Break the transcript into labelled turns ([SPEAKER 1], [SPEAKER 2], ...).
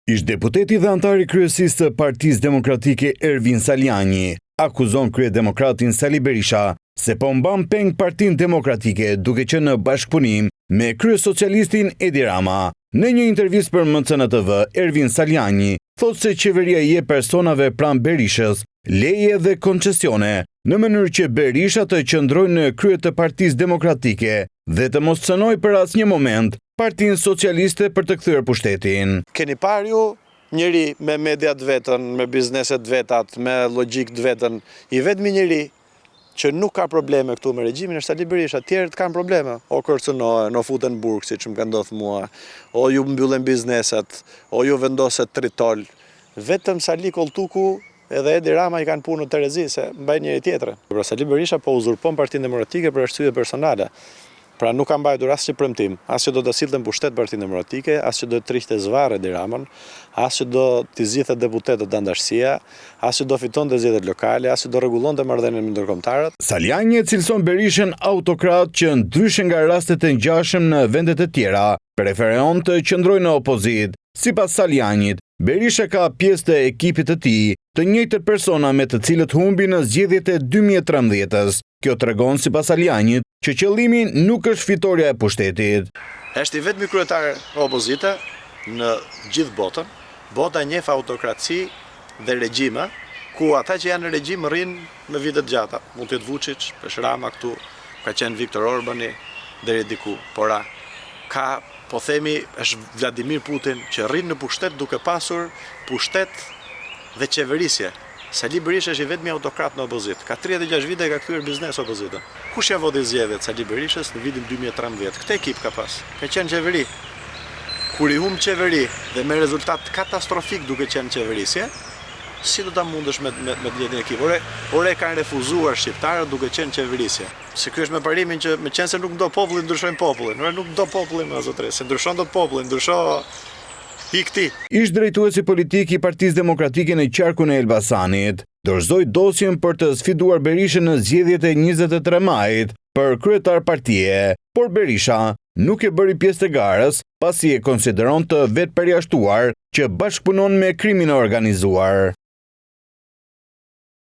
[SPEAKER 1] Ish-deputeti dhe antari kryesisë të Partisë Demokratike Ervin Saliani akuzon kryedemokratin Sali Berisha se po mban peng Partinë Demokratike duke qenë në bashkëpunim me kryesocialistin Edi Rama. Në një intervistë për MCN TV, Ervin Saliani thotë se qeveria i jep personave pranë Berishës leje dhe koncesione në mënyrë që Berisha të qëndrojë në krye të Partisë Demokratike dhe të mos cënojë për asnjë moment Partinë Socialiste për të kthyer pushtetin.
[SPEAKER 2] Keni parë ju njëri me mediat vetën, me bizneset vetat, me logjik të vetën, i vetmi njëri që nuk ka probleme këtu me regjimin është Sali Berisha, tjerët kanë probleme, o kërcënohen, o futen burg, siç më ka ndodhur mua, o ju mbyllen bizneset, o ju vendoset tritol. Vetëm Sali Kolltuku edhe Edi Rama i kanë punë në Terezi se mbajnë njëri tjetrin. Pra Sali Berisha po uzurpon Partinë Demokratike për arsye personale. Pra nuk ka mbajtur asnjë premtim, as që do të sillte në pushtet Partinë Demokratike, as që do të triqte zvarr Edi Ramën, as që do t'i zgjidhte deputetët anëtarësia, as që do fitonte zgjedhjet lokale, as që do rregullonte marrëdhënien me ndërkombëtarët.
[SPEAKER 1] Saliani cilson Berishën autokrat që ndryshe nga rastet e ngjashëm në vendet e tjera, preferon të qëndrojë në opozit. Sipas Salianit, Berisha ka pjesë të ekipit të tij, të njëjtët persona me të cilët humbi në zgjedhjet e 2013-s. Kjo tregon sipas Salianit që qëllimi nuk është fitoria e pushtetit.
[SPEAKER 2] Është i vetmi kryetar opozite në gjithë botën. Bota njeh autokraci dhe regjime ku ata që janë në regjim rrinë me vite të gjata. Mund të jetë Vučić, është Rama këtu, ka qenë Viktor Orbani deri diku, por ka, po themi, është Vladimir Putin që rrin në pushtet duke pasur pushtet dhe qeverisje. Sali Berisha është i vetmi autokrat në opozit. Ka 36 vite ka kthyer biznes opozitën. Kush ja vodi zgjedhjet Sali Berishës në vitin 2013? Këtë ekip ka pas. Ka qenë qeveri. Kur i humb qeveri dhe me rezultat katastrofik duke qenë qeverisje, si do ta mundesh me të njëjtin ekip? Ore kanë refuzuar shqiptarët duke qenë qeverisje. Se ky është me parimin që me qenë se nuk do populli, ndryshojnë popullin. Ore nuk do popullin më zotre, se ndryshon dot popullin,
[SPEAKER 1] Ish drejtuesi politik i Partisë Demokratike në qarkun e Elbasanit dorëzoi dosjen për të sfiduar Berishën në zgjedhjet e 23 majit për kryetar partie, por Berisha nuk e bëri pjesë të garës pasi e konsideron të vetë përjashtuar që bashkëpunon me krimin e organizuar.